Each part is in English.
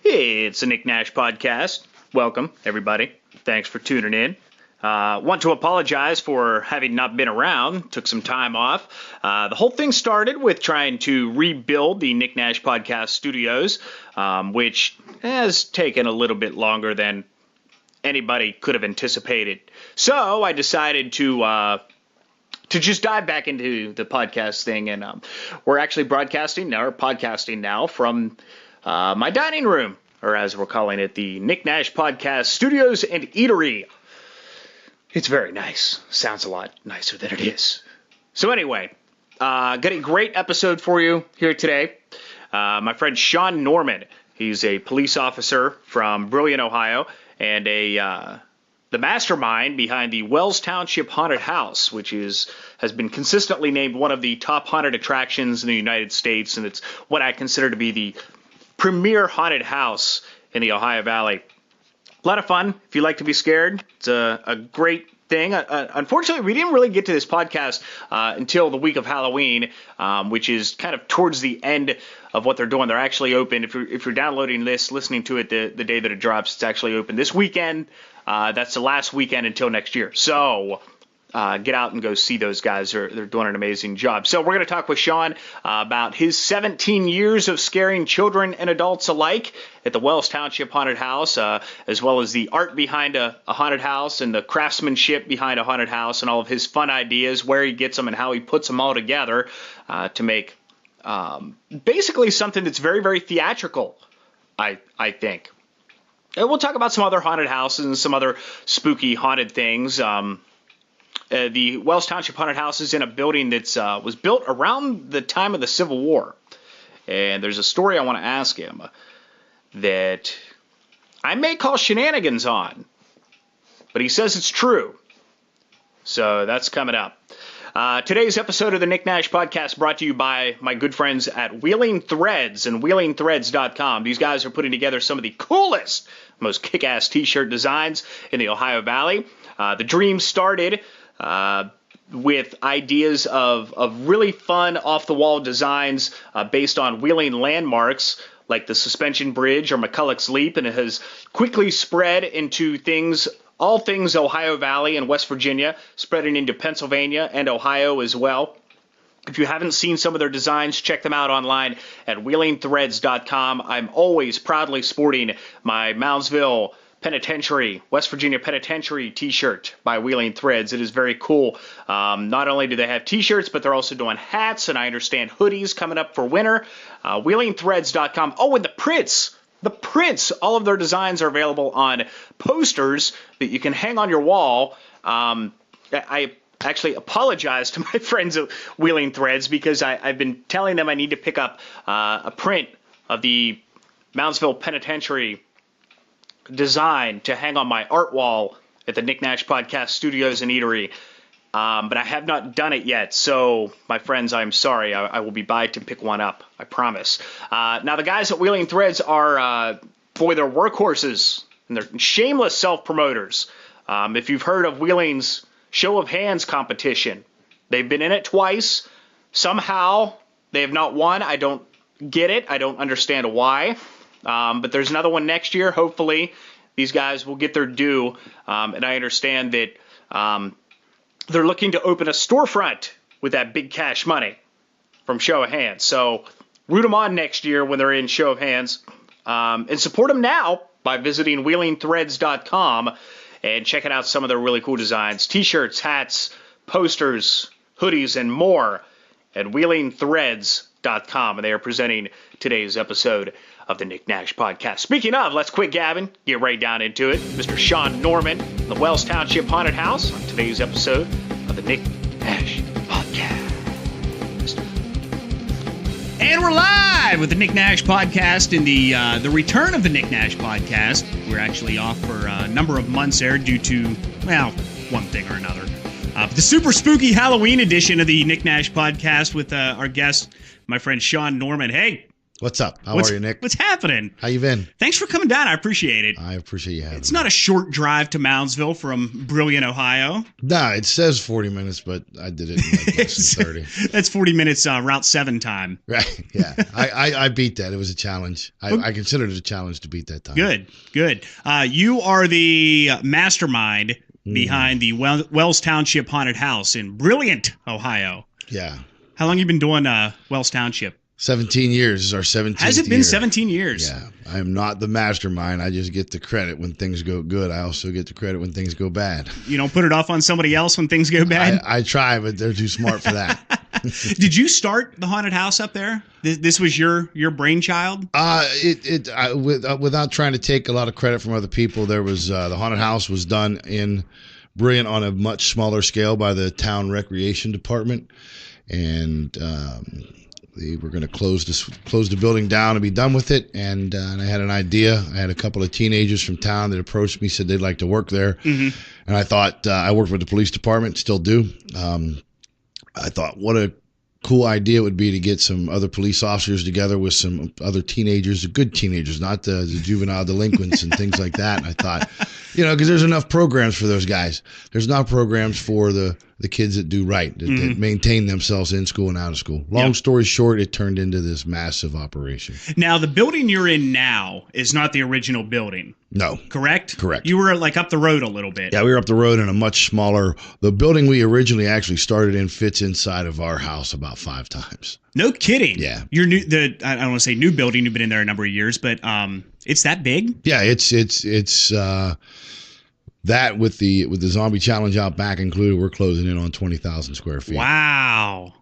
It's the Nick Nash Podcast. Welcome, everybody. Thanks for tuning in. Want to apologize for having not been around. Took some time off. The whole thing started with trying to rebuild the Nick Nash Podcast studios, which has taken a little bit longer than anybody could have anticipated. So I decided to just dive back into the podcast thing, and we're actually podcasting now from my dining room, or as we're calling it, the Nick Nash Podcast Studios and Eatery. It's very nice. Sounds a lot nicer than it is. So anyway, got a great episode for you here today. My friend Sean Norman, he's a police officer from Brilliant, Ohio, and the mastermind behind the Wells Township Haunted House, which has been consistently named one of the top haunted attractions in the United States, and it's what I consider to be the premier haunted house in the Ohio Valley. A lot of fun if you like to be scared. It's a great thing. Unfortunately, we didn't really get to this podcast until the week of Halloween, which is kind of towards the end of what they're doing. They're actually open. If you're downloading this, listening to it the day that it drops, it's actually open this weekend. That's the last weekend until next year. So get out and go see those guys. They're doing an amazing job. So we're going to talk with Sean about his 17 years of scaring children and adults alike at the Wells Township Haunted House, as well as the art behind a haunted house and the craftsmanship behind a haunted house and all of his fun ideas, where he gets them and how he puts them all together to make basically something that's very, very theatrical, I think. And we'll talk about some other haunted houses and some other spooky haunted things. The Wells Township Haunted House is in a building that was built around the time of the Civil War. And there's a story I want to ask him that I may call shenanigans on, but he says it's true. So that's coming up. Today's episode of the Nick Nash Podcast brought to you by my good friends at Wheeling Threads and WheelingThreads.com. These guys are putting together some of the coolest, most kick-ass t-shirt designs in the Ohio Valley. The dream started with ideas of really fun off-the-wall designs based on Wheeling landmarks like the Suspension Bridge or McCulloch's Leap, and it has quickly spread into all things Ohio Valley and West Virginia, spreading into Pennsylvania and Ohio as well. If you haven't seen some of their designs, check them out online at WheelingThreads.com. I'm always proudly sporting my Moundsville Penitentiary, West Virginia Penitentiary t-shirt by Wheeling Threads. It is very cool. Not only do they have t-shirts, but they're also doing hats, and I understand hoodies coming up for winter. WheelingThreads.com. Oh, and the prints, all of their designs are available on posters that you can hang on your wall. I actually apologize to my friends at Wheeling Threads because I've been telling them I need to pick up a print of the Moundsville Penitentiary design to hang on my art wall at the Nick Nash Podcast Studios and Eatery, but I have not done it yet. So, my friends, I'm sorry. I will be by to pick one up. I promise. Now, the guys at Wheeling Threads are, boy, they're workhorses, and they're shameless self-promoters. If you've heard of Wheeling's Show of Hands competition, they've been in it twice. Somehow, they have not won. I don't get it. I don't understand why. But there's another one next year. Hopefully, these guys will get their due. And I understand that they're looking to open a storefront with that big cash money from Show of Hands. So root them on next year when they're in Show of Hands. And support them now by visiting WheelingThreads.com and checking out some of their really cool designs. T-shirts, hats, posters, hoodies, and more at WheelingThreads.com. And they are presenting today's episode of the Nick Nash Podcast. Speaking of, let's quit gabbing, get right down into it. Mr. Sean Norman, the Wells Township Haunted House, on today's episode of the Nick Nash Podcast. And we're live with the Nick Nash Podcast and the return of the Nick Nash Podcast. We're actually off for a number of months there due to, well, one thing or another. The super spooky Halloween edition of the Nick Nash Podcast with our guest, my friend Sean Norman. Hey, What's up? How are you, Nick? What's happening? How you been? Thanks for coming down. I appreciate it. I appreciate you having me. It's not a short drive to Moundsville from brilliant Ohio. Nah, it says 40 minutes, but I did it in like less than 30. That's 40 minutes Route 7 time. Right, yeah. I beat that. It was a challenge. I considered it a challenge to beat that time. Good. You are the mastermind behind the Wells Township Haunted House in brilliant Ohio. Yeah. How long have you been doing Wells Township? 17 years is our 17th Has it been year. 17 years? Yeah. I am not the mastermind. I just get the credit when things go good. I also get the credit when things go bad. You don't put it off on somebody else when things go bad? I try, but they're too smart for that. Did you start the haunted house up there? This was your brainchild? Without trying to take a lot of credit from other people, there was the haunted house was done in Brilliant on a much smaller scale by the town recreation department, and they were going to close the building down and be done with it. And I had an idea. I had a couple of teenagers from town that approached me, said they'd like to work there, and I thought I worked with the police department, still do. I thought, what a cool idea it would be to get some other police officers together with some other teenagers, good teenagers, not the juvenile delinquents and things like that. And I thought, because there's enough programs for those guys. There's not programs for the kids that do right, that maintain themselves in school and out of school. Long story short, it turned into this massive operation. Now, the building you're in now is not the original building. No. Correct? Correct. You were like up the road a little bit. Yeah, we were up the road in a much smaller. The building we originally actually started in fits inside of our house about 5 times. No kidding. Yeah. Your I don't want to say new building. You've been in there a number of years, but it's that big? Yeah, it's that with the zombie challenge out back included, we're closing in on 20,000 square feet. Wow.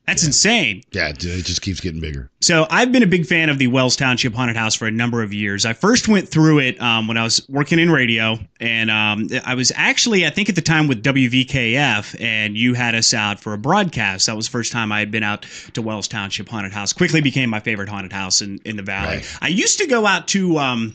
That's insane. Yeah, it just keeps getting bigger. So I've been a big fan of the Wells Township Haunted House for a number of years. I first went through it when I was working in radio, and I was actually, I think at the time with WVKF, and you had us out for a broadcast. That was the first time I had been out to Wells Township Haunted House. Quickly became my favorite haunted house in the Valley. Right. I used to go out to, and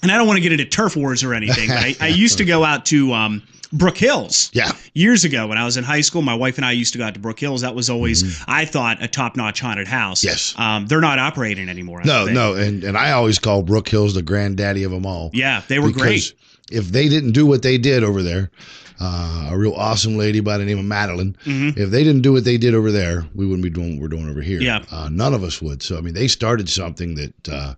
I don't want to get into turf wars or anything, but I used to go out to Brook Hills. Yeah. Years ago when I was in high school, my wife and I used to go out to Brook Hills. That was always, I thought, a top-notch haunted house. Yes. They're not operating anymore. No. And I always call Brook Hills the granddaddy of them all. Yeah, they were great. If they didn't do what they did over there, a real awesome lady by the name of Madeline, if they didn't do what they did over there, we wouldn't be doing what we're doing over here. Yeah. None of us would. So, I mean, they started something that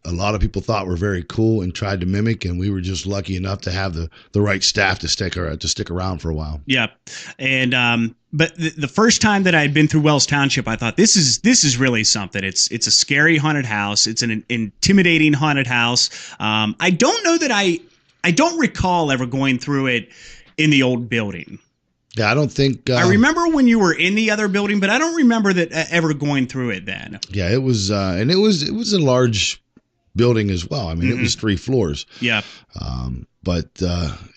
a lot of people thought were very cool and tried to mimic, and we were just lucky enough to have the right staff to stick around for a while. Yeah. And but the first time that I had been through Wells Township, I thought this is really something. It's a scary haunted house. It's an intimidating haunted house. I don't know that I don't recall ever going through it in the old building. Yeah, I don't think. I remember when you were in the other building, but I don't remember that ever going through it then. Yeah, it was, and it was a large building as well. I mean, it was 3 floors. Yeah. But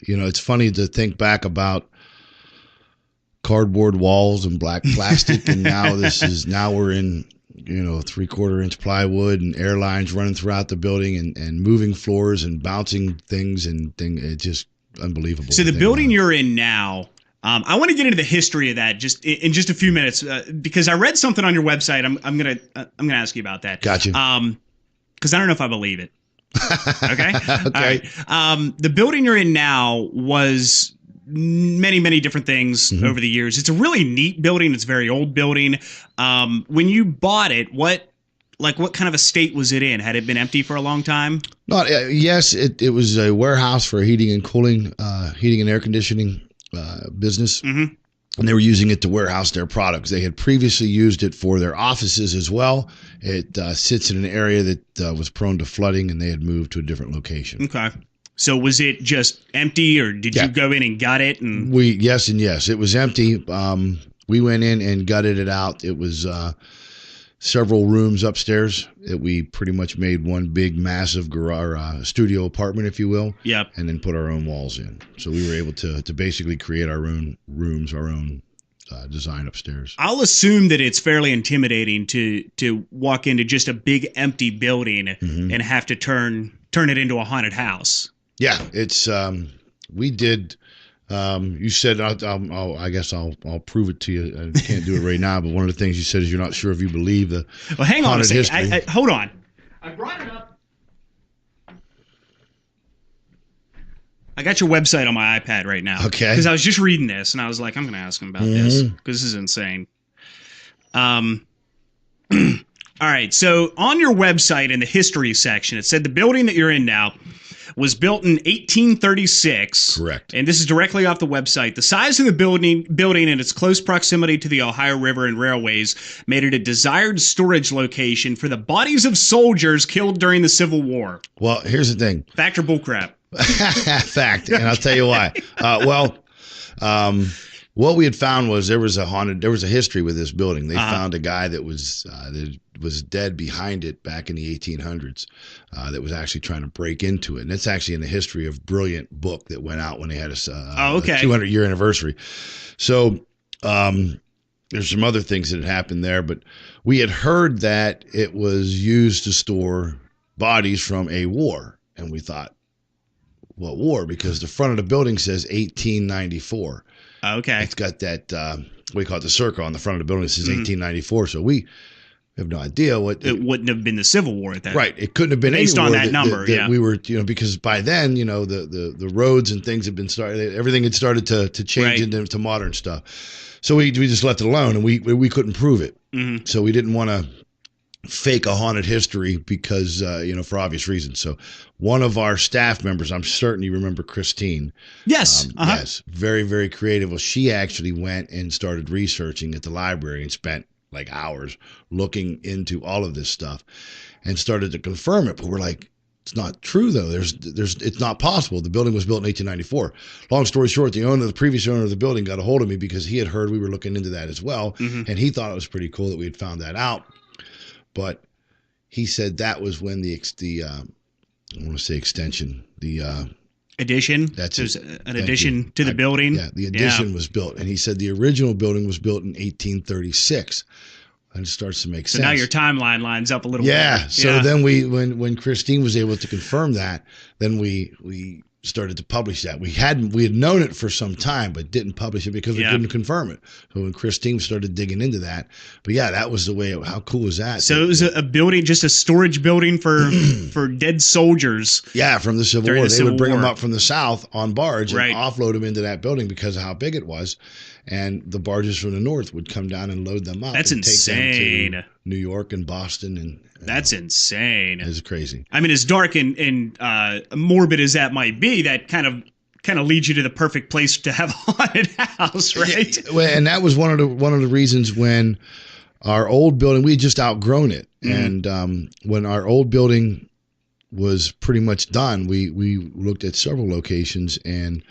it's funny to think back about cardboard walls and black plastic, and now we're in 3/4 inch plywood and airlines running throughout the building and moving floors and bouncing things it's just unbelievable. So the building you're in now, I want to get into the history of that just in just a few minutes because I read something on your website. I'm gonna ask you about that. Gotcha. Because I don't know if I believe it. Okay. Okay. All right. The building you're in now was many different things over the years. It's a really neat building. It's a very old building. When you bought it, what kind of a state was it in? Had it been empty for a long time? Yes, it was a warehouse for heating and cooling, heating and air conditioning business. And they were using it to warehouse their products. They had previously used it for their offices as well. It sits in an area that was prone to flooding, and they had moved to a different location. Okay. So was it just empty, or did you go in and gut it? And yes and yes. It was empty. We went in and gutted it out. It was several rooms upstairs that we pretty much made one big, massive garage, studio apartment, if you will. Yep. And then put our own walls in. So we were able to basically create our own rooms, our own design upstairs. I'll assume that it's fairly intimidating to walk into just a big empty building and have to turn it into a haunted house. Yeah, it's we did You said, I guess I'll prove it to you. I can't do it right now, but one of the things you said is you're not sure if you believe the Well, hang on a haunted second. history. Hold on. I brought it up. I got your website on my iPad right now. Okay. Because I was just reading this, and I was like, I'm going to ask him about this, because this is insane. All right, so on your website in the history section, it said the building that you're in now was built in 1836. Correct. And this is directly off the website. The size of the building and its close proximity to the Ohio River and railways made it a desired storage location for the bodies of soldiers killed during the Civil War. Well, here's the thing. Fact or bullcrap? Fact, and I'll tell you why. What we had found was there was a history with this building. They found a guy that was dead behind it back in the 1800s that was actually trying to break into it. And it's actually in the history of Brilliant book that went out when they had a 200-year anniversary. So there's some other things that had happened there, but we had heard that it was used to store bodies from a war. And we thought, what war? Because the front of the building says 1894. Okay. It's got that, we call it the circle on the front of the building. It says 1894. So we have no idea what. It wouldn't have been the Civil War at that. Right. It couldn't have been based on that number. That we were, because by then, the roads and things had been started. Everything had started to change into modern stuff. So we just left it alone, and we couldn't prove it. Mm-hmm. So we didn't want to fake a haunted history because, for obvious reasons. So one of our staff members, I'm certain you remember Christine. Yes. Yes. Very, very creative. Well, she actually went and started researching at the library and spent like hours looking into all of this stuff and started to confirm it. But we're like, it's not true though. It's not possible. The building was built in 1894. Long story short, the previous owner of the building got a hold of me because he had heard we were looking into that as well. Mm-hmm. And he thought it was pretty cool that we had found that out. But he said that was when I want to say extension, the addition. That's an addition to the building. Yeah, the addition was built, and he said the original building was built in 1836. And it starts to make sense. So now your timeline lines up a little bit. Yeah. So then when Christine was able to confirm that, then we started to publish that. We had known it for some time, but didn't publish it because we couldn't confirm it. So when Christine started digging into that, but yeah, that was the way. How cool was that? So it was a building, just a storage building for dead soldiers. Yeah, from the Civil War. They would bring them up from the South on barge and offload them into that building because of how big it was. And the barges from the North would come down and load them up. That's and insane. Take them to New York and Boston. And that's insane. It's crazy. I mean, as dark and morbid as that might be, that kind of leads you to the perfect place to have a haunted house, right? Yeah, well, and that was one of the reasons when our old building, we had just outgrown it. Mm-hmm. And when our old building was pretty much done, we looked at several locations, and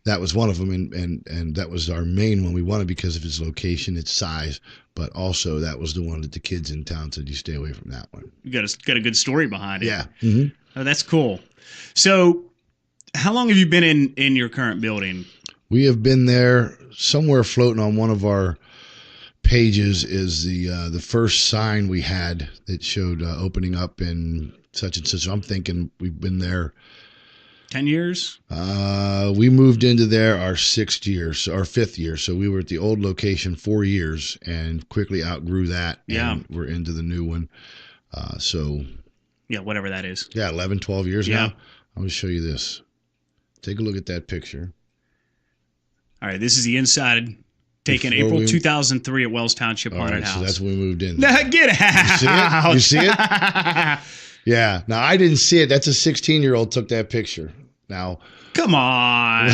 that was one of them, and that was our main one we wanted because of its location, its size, but also that was the one that the kids in town said you stay away from that one. You got a good story behind it. Yeah. Mm-hmm. Oh, that's cool. So how long have you been in your current building? We have been there. Somewhere floating on one of our pages is the first sign we had that showed opening up in such and such. I'm thinking we've been there 10 years? We moved into there our 5th year. So we were at the old location 4 years and quickly outgrew that. Yeah. And we're into the new one. Yeah, whatever that is. Yeah, 11, 12 years now. I'm going to show you this. Take a look at that picture. All right, this is the inside taken April 2003 at Wells Township Haunted House. So that's when we moved in. Now, get out. You see it? Yeah. Now, I didn't see it. That's a 16-year-old took that picture. Now, come on.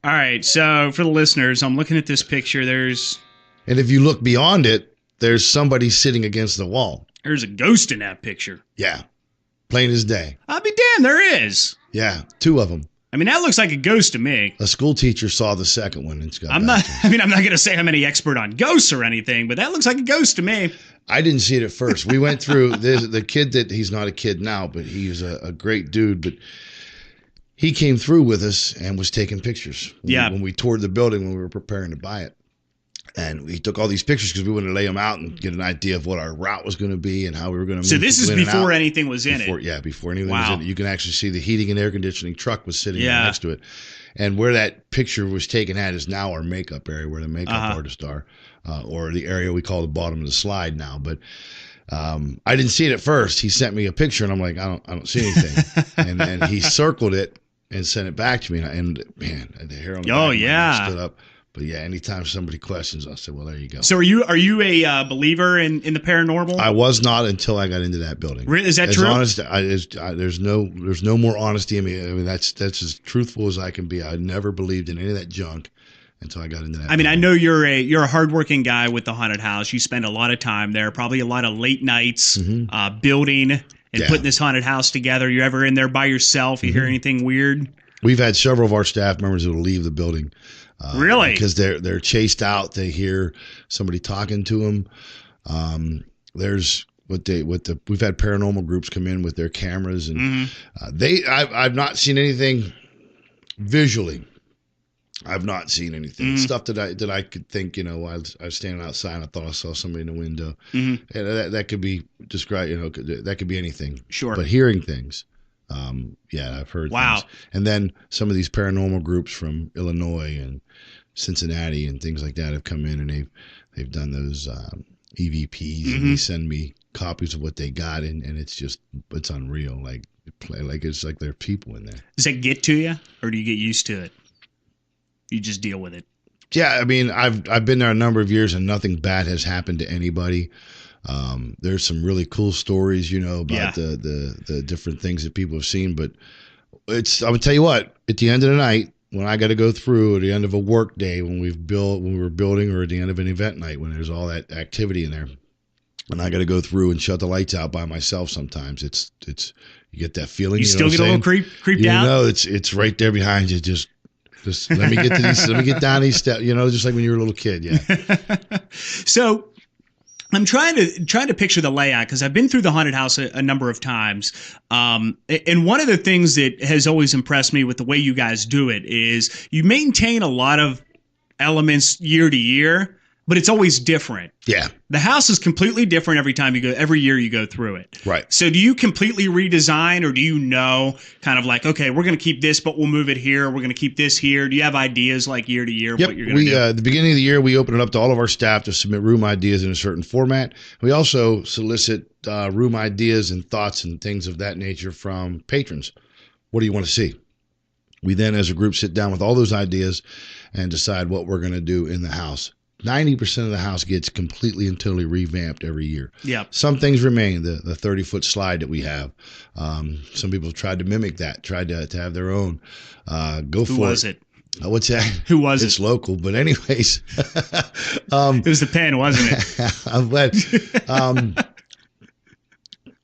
All right. So for the listeners, I'm looking at this picture. And if you look beyond it, there's somebody sitting against the wall. There's a ghost in that picture. Yeah. Plain as day. I'll be damned. There is. Yeah. 2 of them. I mean, that looks like a ghost to me. A school teacher saw the second one. I'm not going to say I'm any expert on ghosts or anything, but that looks like a ghost to me. I didn't see it at first. We went through the kid that he's not a kid now, but he's a great dude. But he came through with us and was taking pictures. When we toured the building when we were preparing to buy it. And we took all these pictures because we wanted to lay them out and get an idea of what our route was going to be and how we were going to move. So this is before anything was in it. Yeah, before anything was in it. You can actually see the heating and air conditioning truck was sitting right next to it. And where that picture was taken at is now our makeup area, where the makeup artists are, or the area we call the bottom of the slide now. But I didn't see it at first. He sent me a picture, and I'm like, I don't see anything. and he circled it and sent it back to me. And man, the hair on the back stood up. But yeah, anytime somebody questions, I say, well, there you go. So are you a believer in the paranormal? I was not until I got into that building. Is that true? Honest, there's no more honesty in me. I mean, that's as truthful as I can be. I never believed in any of that junk until I got into that. I mean, I know you're a hardworking guy with the haunted house. You spend a lot of time there, probably a lot of late nights building and putting this haunted house together. You ever in there by yourself? You hear anything weird? We've had several of our staff members that will leave the building. Really? Because they're chased out. They hear somebody talking to them. There's we've had paranormal groups come in with their cameras, and I've not seen anything visually. I've not seen anything. Stuff that I could think, I was standing outside and I thought I saw somebody in the window. And that could be described, that could be anything. Sure. But hearing things. I've heard things. And then some of these paranormal groups from Illinois and Cincinnati and things like that have come in, and they've done those EVPs, and they send me copies of what they got, and it's unreal. Like it's like there are people in there. Does that get to you, or do you get used to it? You just deal with it. Yeah, I mean, I've been there a number of years, and nothing bad has happened to anybody. There's some really cool stories, about the different things that people have seen. But I'm gonna tell you what, at the end of the night, when I got to go through, at the end of a work day, when we were building, or at the end of an event night, when there's all that activity in there, and I got to go through and shut the lights out by myself. Sometimes it's you get that feeling. You still get a little creeped out. It's right there behind you. Just let me get to these. Let me get down these steps. Just like when you were a little kid. Yeah. So I'm trying to picture the layout, because I've been through the haunted house a number of times. And one of the things that has always impressed me with the way you guys do it is you maintain a lot of elements year to year, but it's always different. Yeah. The house is completely different every year you go through it. Right. So do you completely redesign, or do you kind of like, okay, we're going to keep this, but we'll move it here. We're going to keep this here. Do you have ideas like year to year of what you're going to do? At the beginning of the year, we open it up to all of our staff to submit room ideas in a certain format. We also solicit room ideas and thoughts and things of that nature from patrons. What do you want to see? We then, as a group, sit down with all those ideas and decide what we're going to do in the house. 90% of the house gets completely and totally revamped every year. Yeah. Some things remain, the 30-foot slide that we have. Some people have tried to mimic that, tried to have their own. Who was it? What's that? Who was it? It's local, but anyways. It was the pen, wasn't it? I'm glad.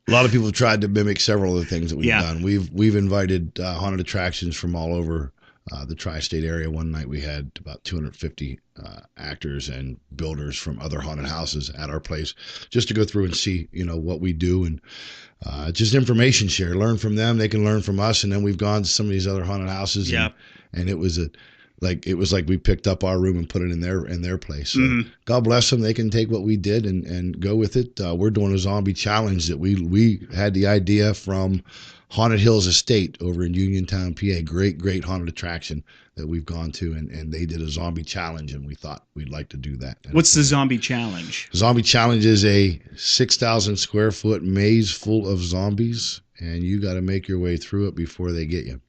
A lot of people have tried to mimic several of the things that we've done. We've invited haunted attractions from all over the tri-state area. One night we had about 250 actors and builders from other haunted houses at our place, just to go through and see, what we do, and just information share, learn from them. They can learn from us. And then we've gone to some of these other haunted houses, and it was like we picked up our room and put it in their place. So God bless them. They can take what we did and go with it. We're doing a zombie challenge that we had the idea from Haunted Hills Estate over in Uniontown, PA. Great haunted attraction that we've gone to, and they did a zombie challenge, and we thought we'd like to do that. What's the zombie challenge? Zombie challenge is a 6,000 square foot maze full of zombies, and you got to make your way through it before they get you.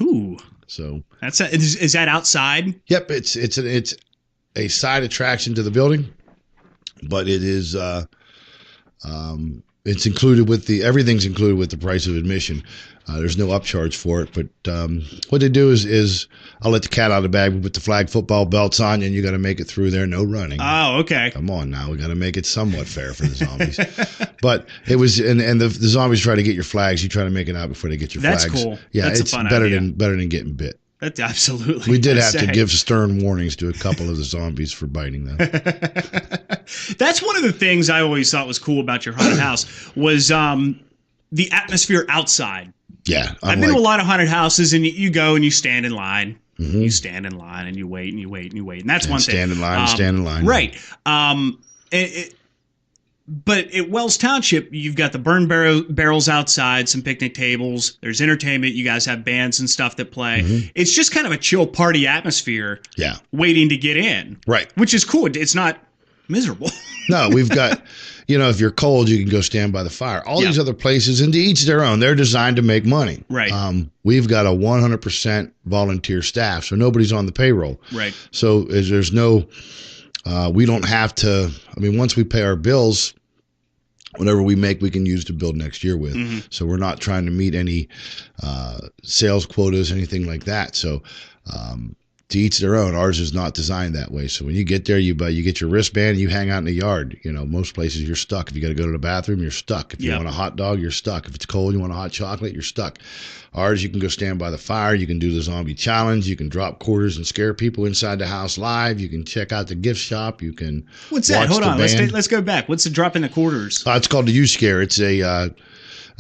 Ooh. So is that outside? Yep, it's a side attraction to the building, but it is it's included with everything's included with the price of admission. There's no upcharge for it, but what they do is I'll let the cat out of the bag. We put the flag football belts on, and you got to make it through there. No running. Oh, okay. Come on now, we got to make it somewhat fair for the zombies. But it was, and the zombies try to get your flags. You try to make it out before they get your flags. That's cool. Yeah, that's it's a fun better idea. better than getting bit. That's absolutely. We did have to give stern warnings to a couple of the zombies for biting them. That's one of the things I always thought was cool about your haunted house was the atmosphere outside. Yeah. I've been to a lot of haunted houses, and you go and you stand in line. You stand in line and you wait and you wait and you wait. And that's one thing. Stand in line. Right. But at Wells Township, you've got the burn barrels outside, some picnic tables. There's entertainment. You guys have bands and stuff that play. It's just kind of a chill party atmosphere. Yeah. Waiting to get in. Right. Which is cool. It's not miserable. No, we've got, if you're cold, you can go stand by the fire. All these other places, and to each their own, they're designed to make money. Right. We've got a 100% volunteer staff, so nobody's on the payroll. Right. So there's no, we don't have to, once we pay our bills, whatever we make, we can use to build next year with. So we're not trying to meet any sales quotas, anything like that. So to each their own. Ours is not designed that way. So when you get there, you get your wristband and you hang out in the yard. Most places you're stuck. If you got to go to the bathroom, you're stuck. If you want a hot dog, you're stuck. If it's cold, you want a hot chocolate, you're stuck. Ours, you can go stand by the fire. You can do the zombie challenge. You can drop quarters and scare people inside the house live. You can check out the gift shop. You can What's that? Hold on. Let's go back. What's the drop in the quarters? It's called the U-Scare. It's a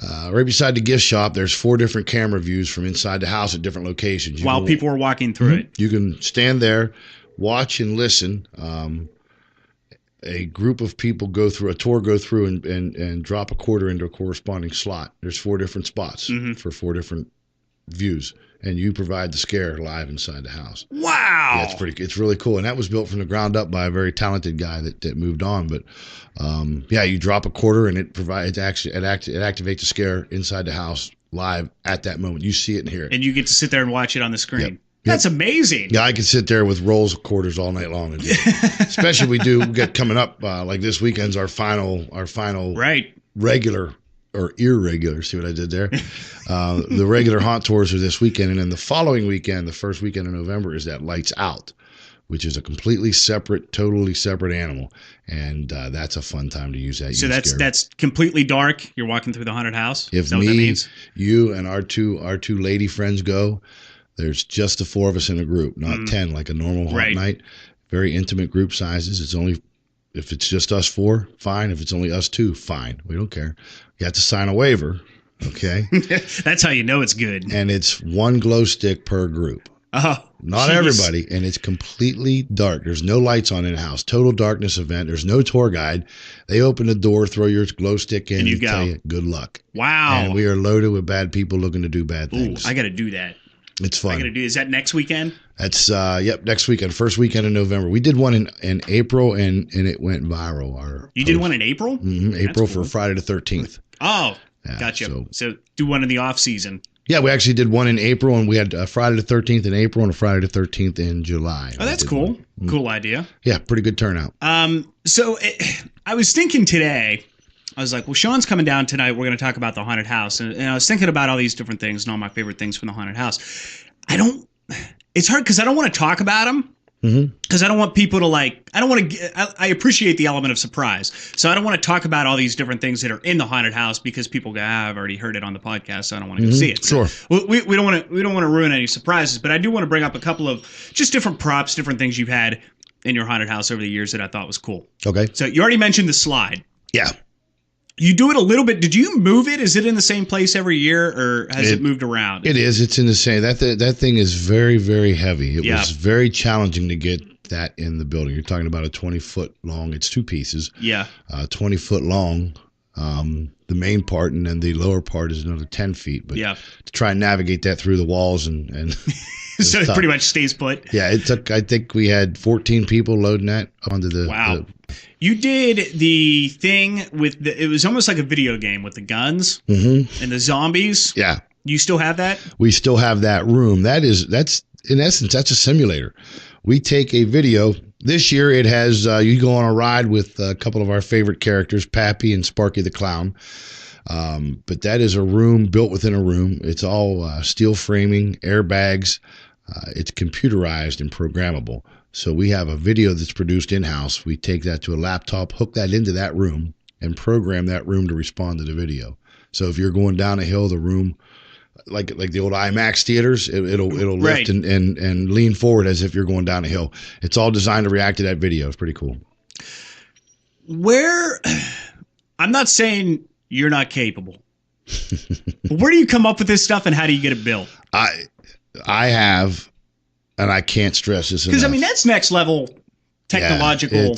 right beside the gift shop. There's 4 different camera views from inside the house at different locations. While people are walking through it. You can stand there, watch and listen. A group of people go through and drop a quarter into a corresponding slot. There's 4 different spots for 4 different views, and you provide the scare live inside the house. Wow. Yeah, it's really cool. And that was built from the ground up by a very talented guy that moved on. But you drop a quarter and it activates a scare inside the house live at that moment. You see it and hear it. And you get to sit there and watch it on the screen. Yep. That's amazing. Yeah, I could sit there with rolls of quarters all night long. Especially we get coming up like this weekend's our final right regular or irregular. See what I did there? The regular haunt tours are this weekend, and then the following weekend, the first weekend in November, is that Lights Out, which is a completely separate, totally separate animal, and that's a fun time to use that. So that's completely dark. You're walking through the haunted house. If what that means? You and our two lady friends go, there's just the 4 of us in a group, not 10 like a normal haunt night. Very intimate group sizes. It's only if it's just us 4, fine. If it's only us 2, fine. We don't care. You have to sign a waiver, okay? That's how you know it's good. And it's 1 glow stick per group. Oh, not everybody, and it's completely dark. There's no lights on in the house. Total darkness event. There's no tour guide. They open the door, throw your glow stick in, and tell you good luck. Wow. And we are loaded with bad people looking to do bad things. I got to do that. It's fun. Is that next weekend? That's next weekend, first weekend in November. We did one in April and it went viral. You did one in April? Mm-hmm, April for Friday the 13th. Oh, gotcha. So do one in the off season. Yeah, we actually did one in April, and we had Friday the 13th in April and a Friday the 13th in July. Oh, that's cool. Cool idea. Yeah, pretty good turnout. So I was thinking today, I was like, well, Sean's coming down tonight. We're going to talk about the haunted house. And I was thinking about all these different things and all my favorite things from the haunted house. It's hard because I don't want to talk about them. Because I don't want people to I appreciate the element of surprise. So I don't want to talk about all these different things that are in the haunted house because people go, I've already heard it on the podcast, so I don't want to go see it. Sure. So we don't want to ruin any surprises, but I do want to bring up a couple of just different props, different things you've had in your haunted house over the years that I thought was cool. Okay. So you already mentioned the slide. Yeah. You do it a little bit. Did you move it? Is it in the same place every year, or has it moved around? It is. It's in the same. That thing is very, very heavy. It was very challenging to get that in the building. You're talking about a 20-foot long. It's 2 pieces. Yeah. 20-foot long. The main part, and then the lower part is another 10 feet. But to try and navigate that through the walls and so it pretty much stays put. Yeah, it took. I think we had 14 people loading that onto the. Wow. You did the thing with it was almost like a video game with the guns and the zombies. Yeah. You still have that? We still have that room. That's in essence, that's a simulator. We take a video. This year it has, you go on a ride with a couple of our favorite characters, Pappy and Sparky the Clown. But that is a room built within a room. It's all steel framing, airbags. It's computerized and programmable. So we have a video that's produced in-house. We take that to a laptop, hook that into that room, and program that room to respond to the video. So if you're going down a hill, the room, like the old IMAX theaters, it'll lift and lean forward as if you're going down a hill. It's all designed to react to that video. It's pretty cool. I'm not saying you're not capable. Where do you come up with this stuff, and how do you get it built? I have and I can't stress this enough. Because, I mean, that's next level technological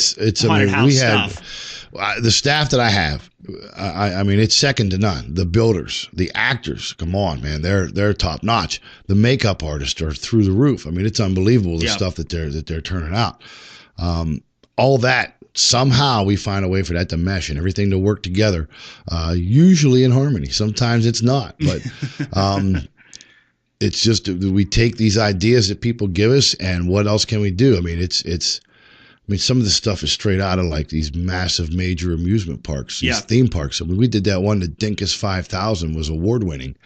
haunted house stuff. The staff that I have, I mean, it's second to none. The builders, the actors, come on, man, they're top notch. The makeup artists are through the roof. I mean, it's unbelievable the stuff that they're turning out. All that, somehow we find a way for that to mesh and everything to work together. Usually in harmony. Sometimes it's not, but it's just we take these ideas that people give us, and what else can we do? I mean, some of this stuff is straight out of like these massive major amusement parks, these theme parks. I mean, we did that one, the Dinkus 5000 was award winning.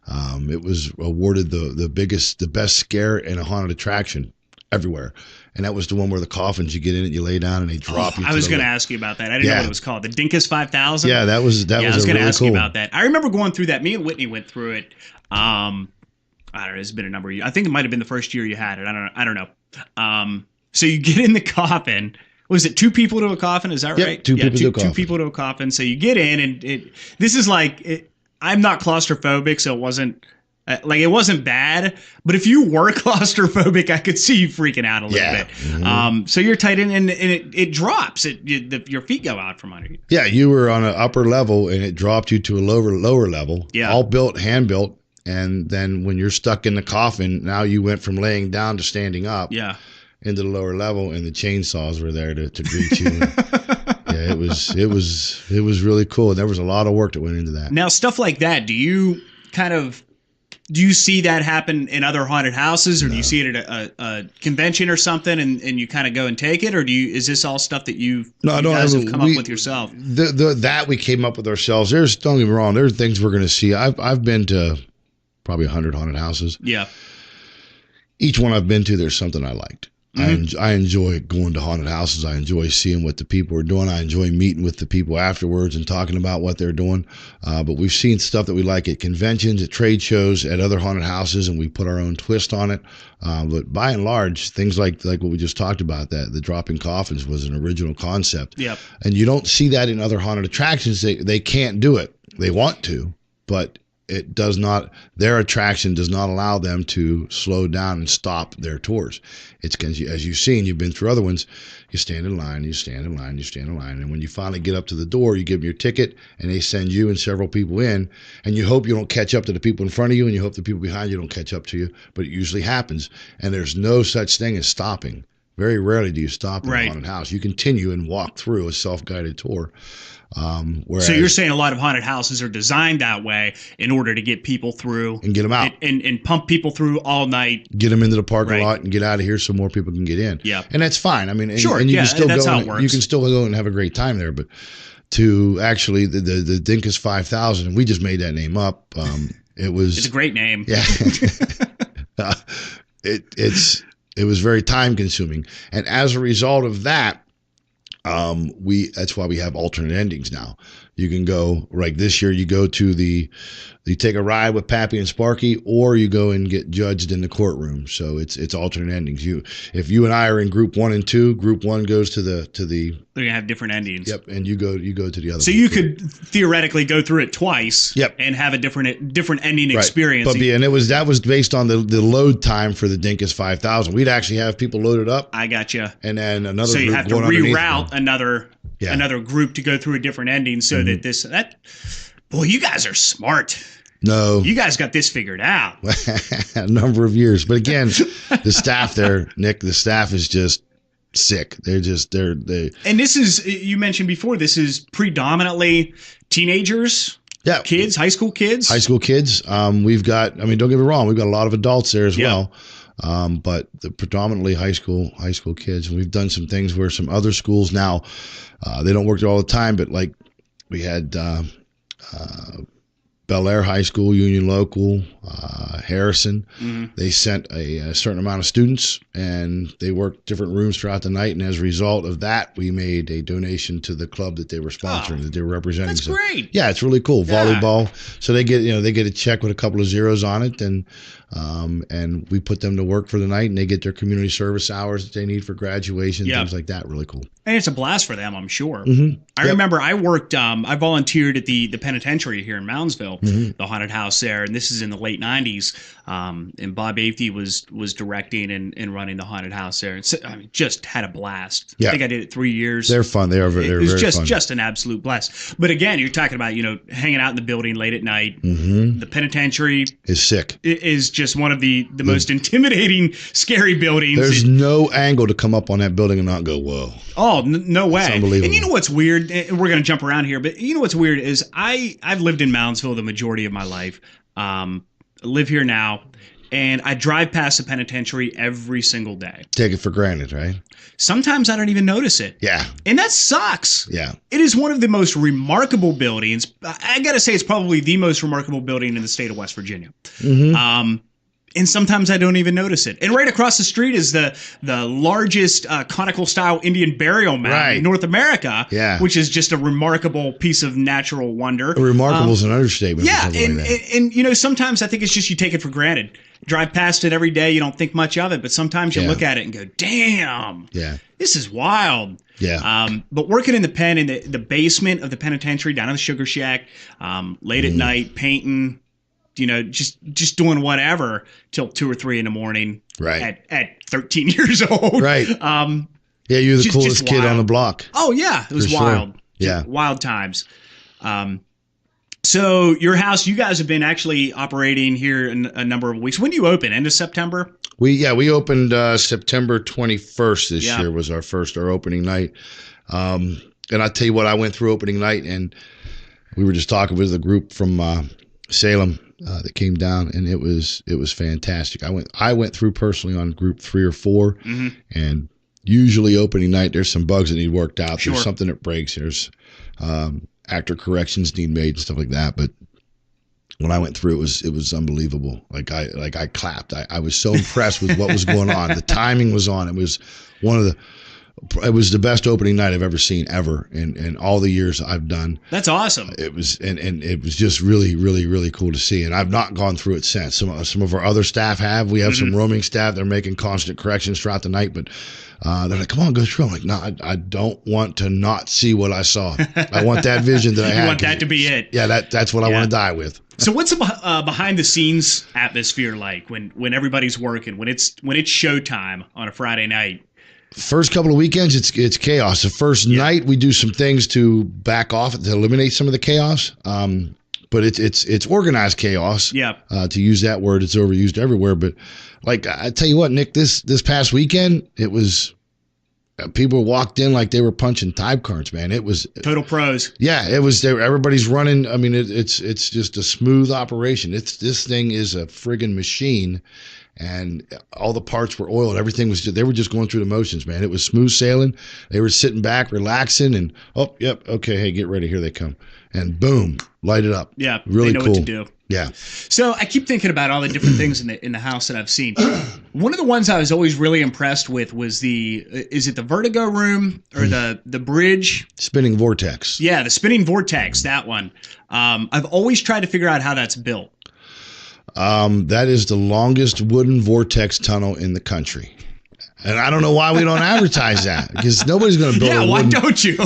It was awarded the best scare in a haunted attraction everywhere. And that was the one where the coffins, you get in it, you lay down, and they drop you. I was going to ask you about that. I didn't know what it was called. The Dinkus 5000? Yeah, that was I was going to ask you about that. I remember going through that. Me and Whitney went through it. I don't know. It's been a number of years. I think it might have been the first year you had it. I don't know. So you get in the coffin. Was it 2 people to a coffin? Is that right? 2 people to a coffin. 2 people to a coffin. So you get in, and this is like, I'm not claustrophobic, so it wasn't. It wasn't bad, but if you were claustrophobic, I could see you freaking out a little bit. Mm-hmm. So you're tight in, and it drops. Your feet go out from under you. Yeah, you were on an upper level, and it dropped you to a lower level. Yeah, all built, hand built, and then when you're stuck in the coffin, now you went from laying down to standing up. Yeah, into the lower level, and the chainsaws were there to greet you. Yeah, it was really cool. There was a lot of work that went into that. Now, stuff like that, do you see that happen in other haunted houses, or do you see it at a convention or something, and you kind of go and take it, or is this all stuff that you guys have come up with yourself? That we came up with ourselves. Don't get me wrong, there's things we're going to see. I've been to probably 100 haunted houses. Yeah. Each one I've been to, there's something I liked. Mm-hmm. I enjoy going to haunted houses. I enjoy seeing what the people are doing. I enjoy meeting with the people afterwards and talking about what they're doing. But we've seen stuff that we like at conventions, at trade shows, at other haunted houses, and we put our own twist on it. But by and large, things like what we just talked about, that the dropping coffins was an original concept. Yep. And you don't see that in other haunted attractions. They can't do it. They want to, but it does not. Their attraction does not allow them to slow down and stop their tours. It's because, as you've seen, you've been through other ones. You stand in line, you stand in line, you stand in line, and when you finally get up to the door, you give them your ticket, and they send you and several people in, and you hope you don't catch up to the people in front of you, and you hope the people behind you don't catch up to you, but it usually happens, and there's no such thing as stopping. Very rarely do you stop in a haunted house. You continue and walk through a self-guided tour. So you're saying a lot of haunted houses are designed that way in order to get people through and get them out and pump people through all night, get them into the parking lot and get out of here so more people can get in. Yeah, and that's fine. I mean, and you can still that's go. How it works. You can still go and have a great time there, but to actually the Dinkus 5000, we just made that name up. It's a great name. Yeah, it was very time consuming, and as a result of that. That's why we have alternate endings now. You can go, like this year, you take a ride with Pappy and Sparky, or you go and get judged in the courtroom. So it's alternate endings. If you and I are in group 1 and 2, group 1 goes to the. They're gonna have different endings. Yep, and you go to the other. So you could theoretically go through it twice. Yep. And have a different ending experience. But that was based on the load time for the Dinkus 5000. We'd actually have people loaded up. I gotcha. And then another. So group you have to reroute another group to go through a different ending, so that boy, you guys are smart. No, you guys got this figured out. A number of years, but again, the staff there, Nick, the staff is just sick. They're. And this is, you mentioned before, this is predominantly teenagers. Yeah, kids, high school kids. We've got. I mean, don't get me wrong, we've got a lot of adults there as well. But predominantly high school kids. And we've done some things where some other schools now, they don't work there all the time, but like we had Bel Air High School, Union Local, Harrison. Mm-hmm. They sent a certain amount of students, and they worked different rooms throughout the night. And as a result of that, we made a donation to the club that they were sponsoring, that they were representing. That's great. Yeah, it's really cool. Yeah. Volleyball. So they get a check with a couple of zeros on it, and we put them to work for the night, and they get their community service hours that they need for graduation, things like that. Really cool. And it's a blast for them, I'm sure. Mm-hmm. I remember I worked, I volunteered at the penitentiary here in Moundsville, the haunted house there, and this is in the late 90s. And Bob Athey was directing and running the haunted house there. And so, I mean, just had a blast. Yeah. I think I did it 3 years. They're fun. They're very fun. Just an absolute blast. But again, you're talking about, hanging out in the building late at night. The penitentiary is sick. Is just one of the most intimidating, scary buildings. There's no angle to come up on that building and not go, whoa. Oh, no way. It's unbelievable. And you know what's weird? We're going to jump around here, but you know what's weird is I've lived in Moundsville the majority of my life. Live here now, and I drive past the penitentiary every single day. Take it for granted, right? Sometimes I don't even notice it. Yeah. And that sucks. Yeah. It is one of the most remarkable buildings. I got to say, it's probably the most remarkable building in the state of West Virginia. And sometimes I don't even notice it. And right across the street is the largest conical style Indian burial mound in North America, which is just a remarkable piece of natural wonder. Remarkable is an understatement. Yeah, and sometimes I think it's just you take it for granted. Drive past it every day, you don't think much of it, but sometimes you look at it and go, damn, this is wild. Yeah. But working in the pen, in the basement of the penitentiary, down in the sugar shack, late at night, painting, just doing whatever till 2 or 3 in the morning. Right. At 13 years old. Right. You're the coolest kid on the block. Oh yeah, it was wild. Sure. Yeah. Wild times. So your house, you guys have been actually operating here in a number of weeks. When do you open? End of September? We opened September 21st this year was our opening night. And I tell you what, I went through opening night and we were just talking with a group from Salem that came down, and it was fantastic. I went through personally on group 3 or 4, and usually opening night there's some bugs that need worked out. Sure. There's something that breaks. There's actor corrections need made and stuff like that. But when I went through, it was unbelievable. Like I clapped. I was so impressed with what was going on. The timing was on. It was it was the best opening night I've ever seen ever in all the years I've done. That's awesome. It was and it was just really, really, really cool to see. And I've not gone through it since. Some of our other staff have. We have some roaming staff. They're making constant corrections throughout the night, but they're like, come on, go through. I'm like, no, I don't want to not see what I saw. I want that vision that I had. You want that to be it. Yeah, that's what I want to die with. So what's the behind the scenes atmosphere like when everybody's working, when it's showtime on a Friday night? First couple of weekends, it's chaos. The first night, we do some things to back off, to eliminate some of the chaos. But it's organized chaos. Yeah. To use that word, it's overused everywhere. But like I tell you what, Nick, this past weekend, it was people walked in like they were punching time cards, man. It was total pros. Yeah, it was. Everybody's running. I mean, it's just a smooth operation. This thing is a friggin' machine. And all the parts were oiled. Everything was they were just going through the motions, man. It was smooth sailing. They were sitting back, relaxing, and okay, hey, get ready, here they come, and boom, light it up. Yeah, really they know cool. What to do. Yeah. So I keep thinking about all the different things in the house that I've seen. One of the ones I was always really impressed with was is it the Vertigo room or the bridge? Spinning vortex. Yeah, the spinning vortex. That one. I've always tried to figure out how that's built. That is the longest wooden vortex tunnel in the country. And I don't know why we don't advertise that, because nobody's going to build a wooden. Why don't you?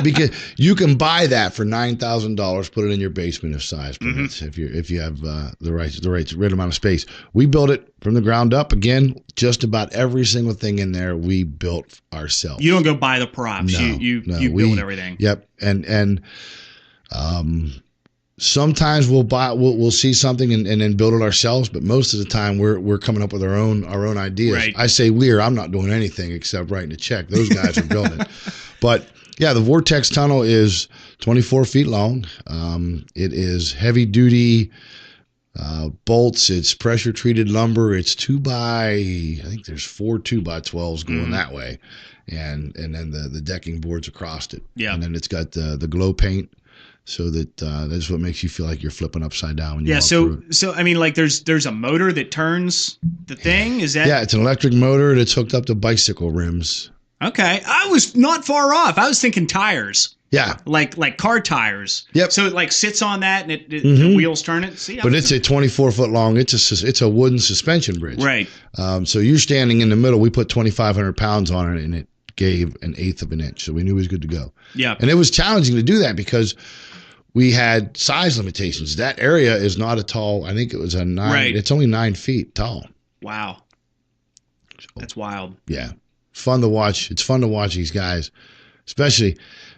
Because you can buy that for $9,000, put it in your basement if size permits, if you have the right amount of space. We built it from the ground up. Again, just about every single thing in there we built ourselves. You don't go buy the props. No, you build everything. Yep. And sometimes we'll see something and then build it ourselves, but most of the time we're coming up with our own ideas. Right. I say I'm not doing anything except writing a check. Those guys are building it. But yeah, the vortex tunnel is 24 feet long. It is heavy duty bolts. It's pressure treated lumber. It's 2x, I think there's 4 2x12s going that way, and then the decking boards across it. Yeah, and then it's got the glow paint. So that's what makes you feel like you're flipping upside down when you walk through it. So I mean, like there's a motor that turns the thing. Is that? Yeah, it's an electric motor that's hooked up to bicycle rims. Okay, I was not far off. I was thinking tires. Yeah, like car tires. Yep. So it like sits on that and the wheels turn it. See, but it's a 24 foot long. It's a wooden suspension bridge. Right. So you're standing in the middle. We put 2,500 pounds on it, and it gave an eighth of an inch. So we knew he was good to go. Yeah. And it was challenging to do that because we had size limitations. That area is not a tall, I think it was a 9, Right. It's only 9 feet tall. Wow. So, That's wild. yeah. Fun to watch. It's fun to watch these guys, especially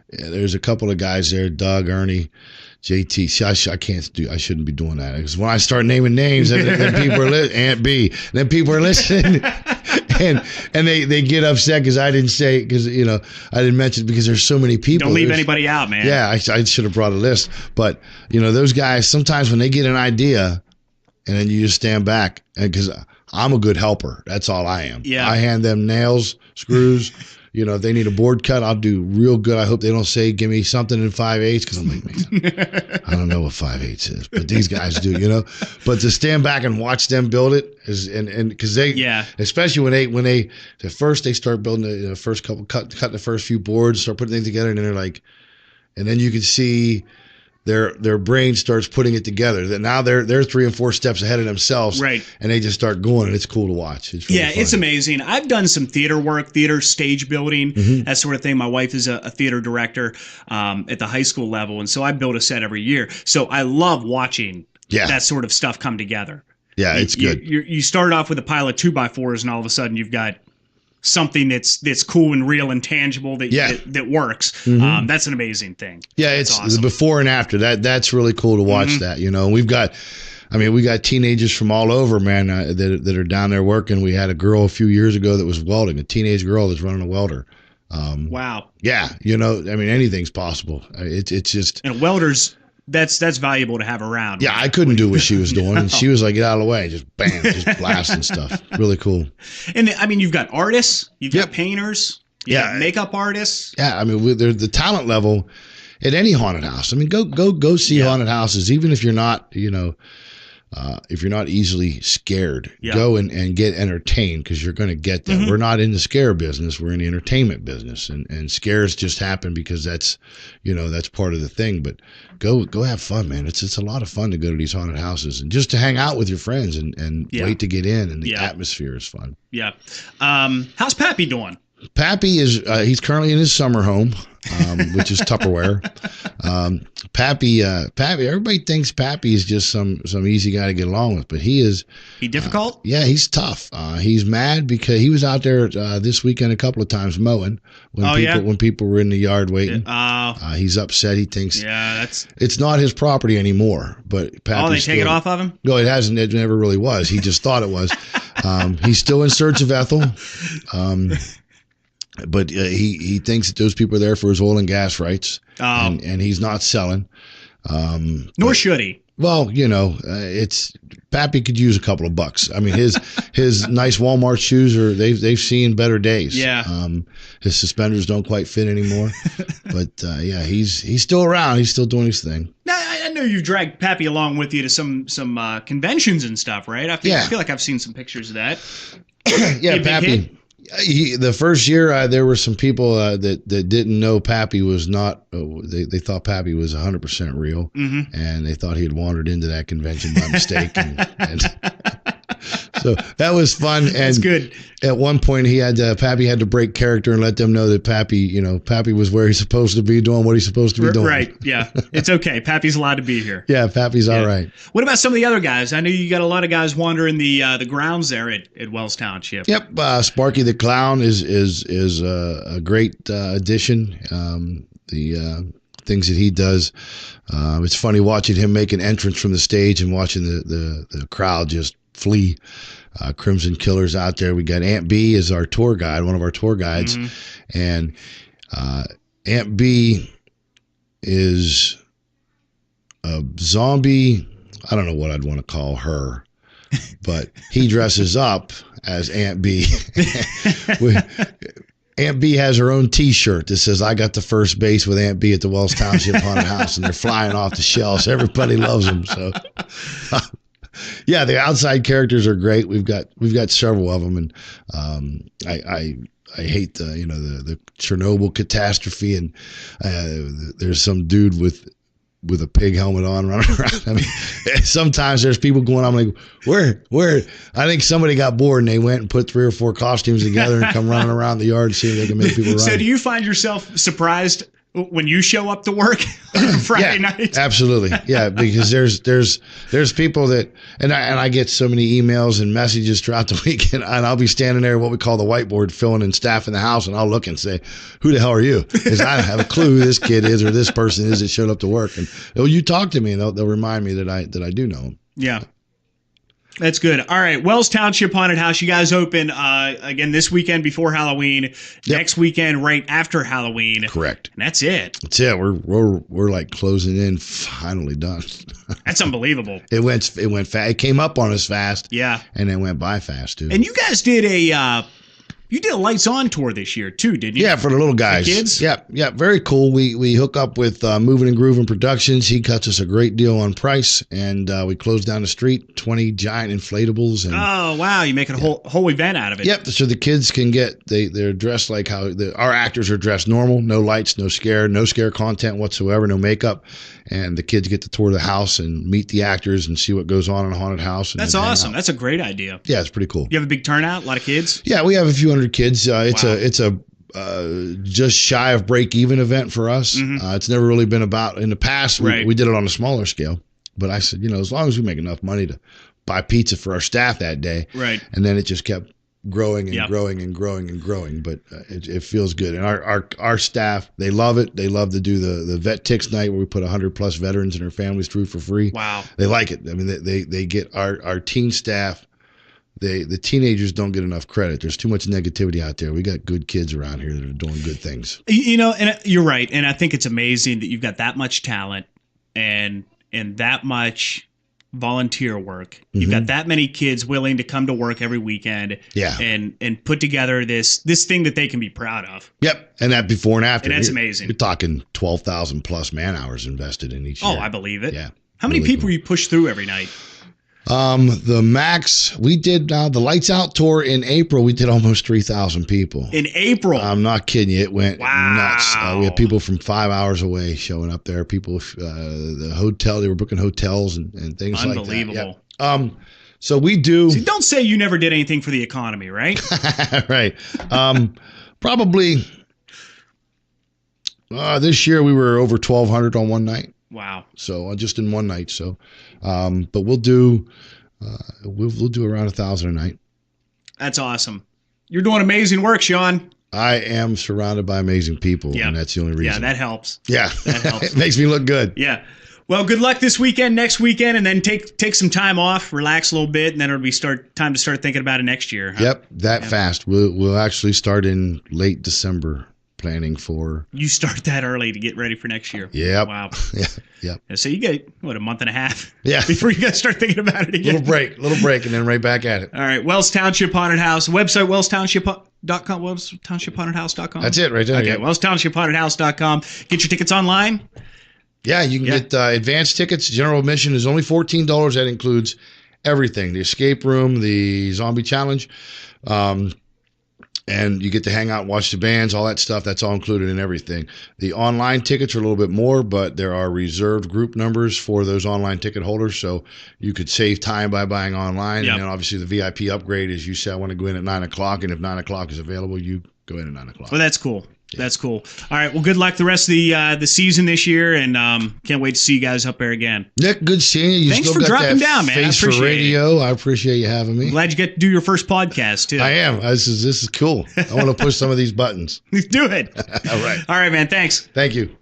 there's a couple of guys there, Doug, Ernie, JT. See, I shouldn't be doing that because when I start naming names, then people are Aunt B, then people are listening, and they get upset because I didn't say because I didn't mention because there's so many people. Don't leave anybody out, man. Yeah, I should have brought a list, but those guys sometimes when they get an idea, and then you just stand back because I'm a good helper. That's all I am. Yeah. I hand them nails, screws. If they need a board cut, I'll do real good. I hope they don't say, give me something in 5/8 because I'm like, man, I don't know what 5/8 is, but these guys do, But to stand back and watch them build it is, and because especially when they at first they start building the first couple, cut the first few boards, start putting things together, and then they're like, and then you can see their brain starts putting it together. That now they're 3 and 4 steps ahead of themselves, right? And they just start going, and it's cool to watch. It's really fun. It's amazing. I've done some theater work, theater stage building, that sort of thing. My wife is a theater director at the high school level, and so I build a set every year. So I love watching that sort of stuff come together. Yeah, it's good. You start off with a pile of 2x4s, and all of a sudden you've got something that's cool and real and tangible that works. Mm-hmm. That's an amazing thing. Yeah, it's awesome. The before and after. That's really cool to watch that. We got teenagers from all over, man, that are down there working. We had a girl a few years ago that was welding, a teenage girl that's running a welder. Wow. Yeah, anything's possible. It's just, and welders. That's valuable to have around. Yeah, I couldn't do what she was doing. And she was like, get out of the way. Just bam, just blasting stuff. Really cool. And you've got artists, you've got painters, you've got makeup artists. Yeah, the talent level at any haunted house. Go see haunted houses, even if you're not, if you're not easily scared. Go and get entertained because you're going to get that. We're not in the scare business. We're in the entertainment business. And scares just happen because that's part of the thing. But go have fun, man. It's a lot of fun to go to these haunted houses and just to hang out with your friends and wait to get in, and the atmosphere is fun. Yeah. How's Pappy doing? Pappy is he's currently in his summer home, which is Tupperware. Pappy, everybody thinks Pappy is just some easy guy to get along with, but he is. He difficult? Yeah, he's tough. He's mad because he was out there this weekend a couple of times mowing when people were in the yard waiting. He's upset. He thinks it's not his property anymore. But Pappy, they take it off of him? No, it hasn't. It never really was. He just thought it was. He's still in search of Ethel. But he thinks that those people are there for his oil and gas rights, and he's not selling. Nor should he. Well, it's Pappy could use a couple of bucks. His nice Walmart shoes they've seen better days. Yeah. His suspenders don't quite fit anymore, but he's still around. He's still doing his thing. Now, I know you've dragged Pappy along with you to some conventions and stuff, right? I feel like I've seen some pictures of that. Yeah, Pappy. The first year, there were some people that didn't know Pappy was not. They thought Pappy was 100% real, and they thought he had wandered into that convention by mistake. and so that was fun. And that's good. At one point, Pappy had to break character and let them know that Pappy was where he's supposed to be, doing what he's supposed to be doing. Right. Yeah. It's okay. Pappy's allowed to be here. Yeah, Pappy's all right. What about some of the other guys? I know you got a lot of guys wandering the grounds there at Wells Township. Yep. Sparky the Clown is a great addition. The things that he does, it's funny watching him make an entrance from the stage and watching the crowd just flee. Crimson Killer's out there. We got Aunt B as our tour guide, one of our tour guides, and Aunt B is a zombie. I don't know what I'd want to call her, but he dresses up as Aunt B. Aunt B has her own T-shirt that says, "I got the first base with Aunt B at the Wells Township Haunted House," and they're flying off the shelves. Everybody loves them. So, yeah, the outside characters are great. We've got several of them, and I hate the Chernobyl catastrophe, and there's some dude with with a pig helmet on running around. I mean, sometimes there's people going, I'm like, where? I think somebody got bored and they went and put 3 or 4 costumes together and come running around the yard and see if they can make people run. So do you find yourself surprised when you show up to work on Friday night? Absolutely. Yeah. Because there's people that, and I get so many emails and messages throughout the weekend, and I'll be standing there at what we call the whiteboard, filling in staff in the house, and I'll look and say, who the hell are you? Because I don't have a clue who this kid is or this person is that showed up to work. And you talk to me and they'll remind me that I do know them. Yeah. That's good. All right. Wells Township Haunted House. You guys open again this weekend before Halloween. Next weekend right after Halloween. Correct. And that's it. That's it. We're like closing in, finally done. That's unbelievable. It went fast. It came up on us fast. Yeah. And it went by fast too. And you guys did a lights on tour this year too, didn't you? Yeah, for the little guys. The kids? Yeah, very cool. We hook up with Moving and Grooving Productions. He cuts us a great deal on price, and we close down the street 20 giant inflatables. And oh wow, you make a whole event out of it. Yep. So the kids can they're dressed like how our actors are dressed normal. No lights, no scare content whatsoever, no makeup, and the kids get to tour the house and meet the actors and see what goes on in a haunted house. And that's awesome. That's a great idea. Yeah, it's pretty cool. You have a big turnout, a lot of kids. Yeah, we have a few hundred kids. It's a just shy of break-even event for us. Mm-hmm. It's never really been about, in the past, we did it on a smaller scale. But I said, as long as we make enough money to buy pizza for our staff that day. Right. And then it just kept growing and growing and growing and growing. But it feels good. And our staff, they love it. They love to do the Vet Ticks night where we put 100+ veterans and their families through for free. Wow. They like it. I mean, they get our teen staff. The teenagers don't get enough credit. There's too much negativity out there. We got good kids around here that are doing good things. And you're right. And I think it's amazing that you've got that much talent and that much volunteer work. Mm-hmm. You've got that many kids willing to come to work every weekend. Yeah. And put together this thing that they can be proud of. Yep. And that before and after. And that's amazing. You're talking 12,000 plus man hours invested in each year. Oh, I believe it. Yeah. How many people you push through every night? The max, we did the Lights Out tour in April. We did almost 3,000 people. In April? I'm not kidding you. It went nuts. We had people from 5 hours away showing up there. People, the hotel, they were booking hotels and things like that. Unbelievable. Yeah. So we do. See, don't say you never did anything for the economy, right? Right. Probably this year we were over 1,200 on one night. Wow. So just in one night. So, but we'll do around 1,000 a night. That's awesome. You're doing amazing work, Sean. I am surrounded by amazing people, and that's the only reason. Yeah, that helps. Yeah, that helps. It makes me look good. Yeah. Well, good luck this weekend, next weekend, and then take some time off, relax a little bit, and then it'll be time to start thinking about it next year. Huh? Yep, fast. We'll actually start in late December. Planning for. You start that early to get ready for next year. Yep. Wow. Yeah. So you get a month and a half. Yeah. Before you guys start thinking about it again. Little break, and then right back at it. All right. Wells Township Haunted House website, wellstownship.com, wellstownshipHauntedHouse.com. That's it right there. Okay. WellstownshipHauntedHouse.com. Get your tickets online. Yeah, you can get advanced tickets. General admission is only $14. That includes everything: the escape room, the zombie challenge. And you get to hang out and watch the bands, all that stuff. That's all included in everything. The online tickets are a little bit more, but there are reserved group numbers for those online ticket holders. So you could save time by buying online. Yep. And then obviously the VIP upgrade is you say, I want to go in at 9 o'clock. And if 9 o'clock is available, you go in at 9 o'clock. Well, that's cool. Yeah. That's cool. All right. Well, good luck the rest of the season this year, and can't wait to see you guys up there again. Nick, good seeing you. Thanks for dropping down, man. Face for radio. I appreciate you having me. I'm glad you get to do your first podcast too. I am. This is cool. I want to push some of these buttons. Do it. All right. All right, man. Thanks. Thank you.